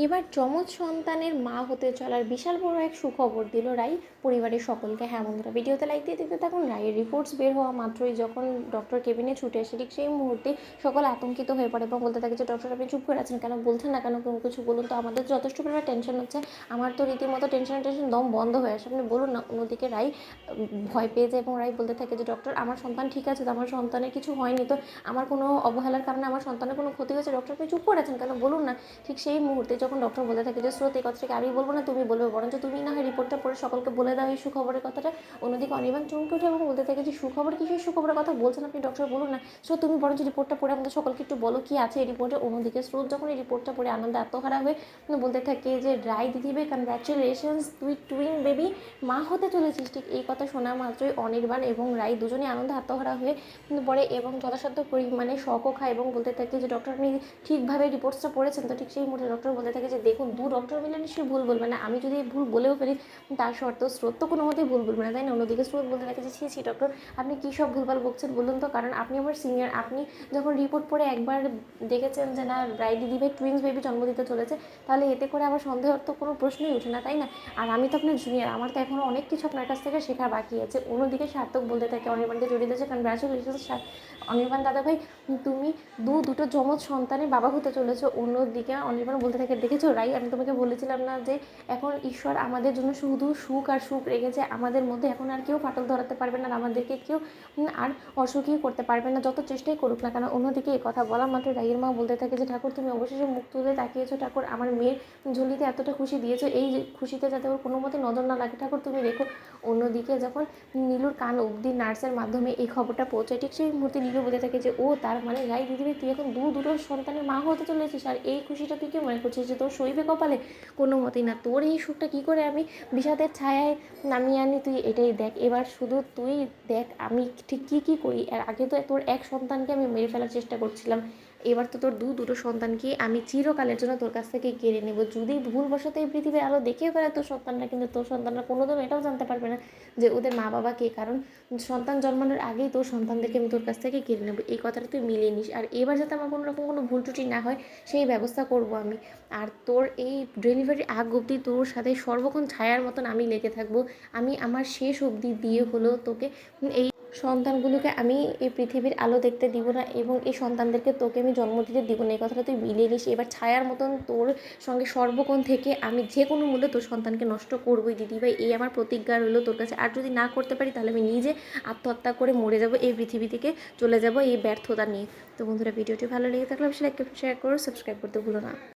এবার যমজ সন্তানের মা হতে চলার বিশাল বড় এক সুখবর দিল রাই পরিবারের সকলকে। হ্যাঁ বন্ধুরা, ভিডিওতে লাইক দিয়ে দেখতে থাকুন। রায়ের রিপোর্টস বের হওয়া মাত্রই যখন ডক্টর কেবিনে ছুটে আসে, ঠিক সেই মুহূর্তে সকল আতঙ্কিত হয়ে পড়ে এবং বলতে থাকে যে ডক্টর আপনি চুপ করে আছেন কেন, বলছেন না কেন, কোনো কিছু বলুন তো, আমাদের যথেষ্ট পরিমাণে টেনশন হচ্ছে, আমার তো রীতিমতো টেনশন দম বন্ধ হয়ে আসে, আপনি বলুন না। অন্যদিকে রাই ভয় পেয়ে যায় এবং রাই বলতে থাকে যে ডক্টর আমার সন্তান ঠিক আছে তো, আমার সন্তানের কিছু হয়নি তো, আমার কোনো অবহেলার কারণে আমার সন্তানের কোনো ক্ষতি হয়েছে, ডক্টর আপনি চুপ করে আছেন কেন, বলুন না। ঠিক সেই মুহূর্তে যখন ডক্টর বলে থাকে যে স্রোত এই কথাটাকে আমি বলবো না, তুমি বলবে, বরঞ্চ তুমি না হয় রিপোর্টটা পড়ে সকলকে বলে দাও এই সুখবরের কথাটা। অন্যদিকে অনির্বাণ চমকে ওঠে এবং বলতে থাকে যে সুখবর, কি সেই সুখবরের কথা বলছেন আপনি ডক্টর, বলুন না। সো তুমি বরঞ্চ রিপোর্টটা পড়ে আমাদের সকলকে একটু বলো কি আছে এই রিপোর্টে। অন্যদিকে স্রোত যখন এই রিপোর্টটা পড়ে আনন্দে আত্মহারা হয়ে বলতে থাকে যে রাই দিদিভাই কনগ্রাচুলেশনস, তুই টুইন বেবি মা হতে চলেছিস। ঠিক এই কথা শোনা মাত্রই অনির্বাণ এবং রাই দুজনেই আনন্দে আত্মহারা হয়ে পড়ে এবং যথাসাধ্য পরিমাণে শকও খায় এবং বলতে থাকে যে ডক্টর আপনি ঠিকভাবে রিপোর্টসটা পড়েছেন তো। ঠিক সেই মুহূর্তে ডক্টর বলতে থাকে যে দেখুন, দু ডক্টর মিলে নিশ্চয়ই ভুল বলবে না, আমি যদি ভুল বলেও ফেলি তার সত্ত্বেও স্রোত তো কোনো মতেই ভুল বলবে না, তাই না। অন্যদিকে স্রোত বলতে থাকে যে ছি ডক্টর, আপনি কী সব ভুলভাল বকছেন বলুন তো, কারণ আপনি আমার সিনিয়র, আপনি যখন রিপোর্ট পড়ে একবার দেখেছেন যে না রাই দিদিভাই টুইন্স বেবি জন্ম দিতে চলেছে, তাহলে এতে করে আমার সন্দেহের তো কোনো প্রশ্নই ওঠে না, তাই না। আর আমি তো আপনার জুনিয়র, আমার তো এখনও অনেক কিছু আপনার কাছ থেকে শেখা বাকি আছে। অন্যদিকে সার্থক বলতে থাকে অনির্বাণকে জড়িয়ে দিয়েছে কনগ্রাচুলেশনস অনির্বাণ দাদাভাই, তুমি দুটো যমজ সন্তানের বাবা হতে চলেছো। অন্যদিকে অনির্বাণ বলতে থাকে দেখেছো রাই, আমি তোমাকে বলেছিলাম না যে এখন ঈশ্বর আমাদের জন্য শুধু সুখ আর সুখ রেখেছে, আমাদের মধ্যে এখন আর কেউ ফাটল ধরাতে পারবে না, আমাদেরকে কেউ আর অসুখী করতে পারবে না, যত চেষ্টাই করুক না কেন। অন্যদিকে এই কথা বলা মাত্র রাইয়ের মা বলতে থাকে যে ঠাকুর তুমি অবশেষে মুখ তুলে তাকিয়েছো ঠাকুর, আমার মেয়ের ঝুলিতে এতটা খুশি দিয়েছো, এই খুশিতে যাতে ওর কোনো মতে নজর না লাগে ঠাকুর তুমি দেখো। অন্যদিকে যখন নীলুর কান অবধি নার্সের মাধ্যমে এই খবরটা পৌঁছায়, ঠিক সেই মুহূর্তে নীলু বলতে থাকে যে ও তার মানে রাই দিদিভাই তুই এখন দুটো সন্তানের মা হতে চলেছিস, আর এই খুশিটা তুই কি মনে করছিস যে তোর সইবে কপালে, কোনো মতেই না। তোর এই সুখটা কী করে আমি বিষাদের ছায়ায় নামিয়ে আনি, তুই এটাই দেখ, এবার শুধু তুই দেখ আমি ঠিক কী করি। আর আগে তো তোর এক সন্তানকে আমি মেরে ফেলার চেষ্টা করছিলাম, এবার তো তোর দুটো সন্তানকে আমি চিরকালের জন্য তোর কাছ থেকে কেড়ে নেব। যদি ভুলবশত এই পৃথিবীর আলো দেখেও ফেলে তোর সন্তানরা, কিন্তু তোর সন্তানরা কোনোদিনও এটাও জানতে পারবে না যে ওদের মা বাবা কে, কারণ সন্তান জন্মানোর আগেই তোর সন্তানদেরকে আমি তোর কাছ থেকে কেড়ে নেবো। এই কথাটা তুই মিলিয়ে নিস, আর এবার যাতে আমার কোনো রকম কোনো ভুল ত্রুটি না হয় সেই ব্যবস্থা করব আমি। আর তোর এই ডেলিভারি আগ অবধি তোর সাথে সর্বক্ষণ ছায়ার মতন আমি লেগে থাকবো, আমি আমার শেষ অবধি দিয়ে হলেও তোকে এই সন্তানগুলোকে আমি এই পৃথিবীর আলো দেখতে দিব না এবং এই সন্তানদেরকে তোকে আমি জন্ম দিতে দিব না। এই কথাটা তুই মিলিয়ে নিস। এবার ছায়ার মতন তোর সঙ্গে সর্বক্ষণ থেকে আমি যে কোনো মূল্যে তোর সন্তানকে নষ্ট করবোই দিদিভাই, এই আমার প্রতিজ্ঞা রইলো তোর কাছে। আর যদি না করতে পারি তাহলে আমি নিজে আত্মহত্যা করে মরে যাব, এই পৃথিবী থেকে চলে যাব এই ব্যর্থতা নিয়ে। তো বন্ধুরা, ভিডিওটি ভালো লেগে থাকলে অবশ্যই লাইক শেয়ার করো, সাবস্ক্রাইব করতে ভুলো না।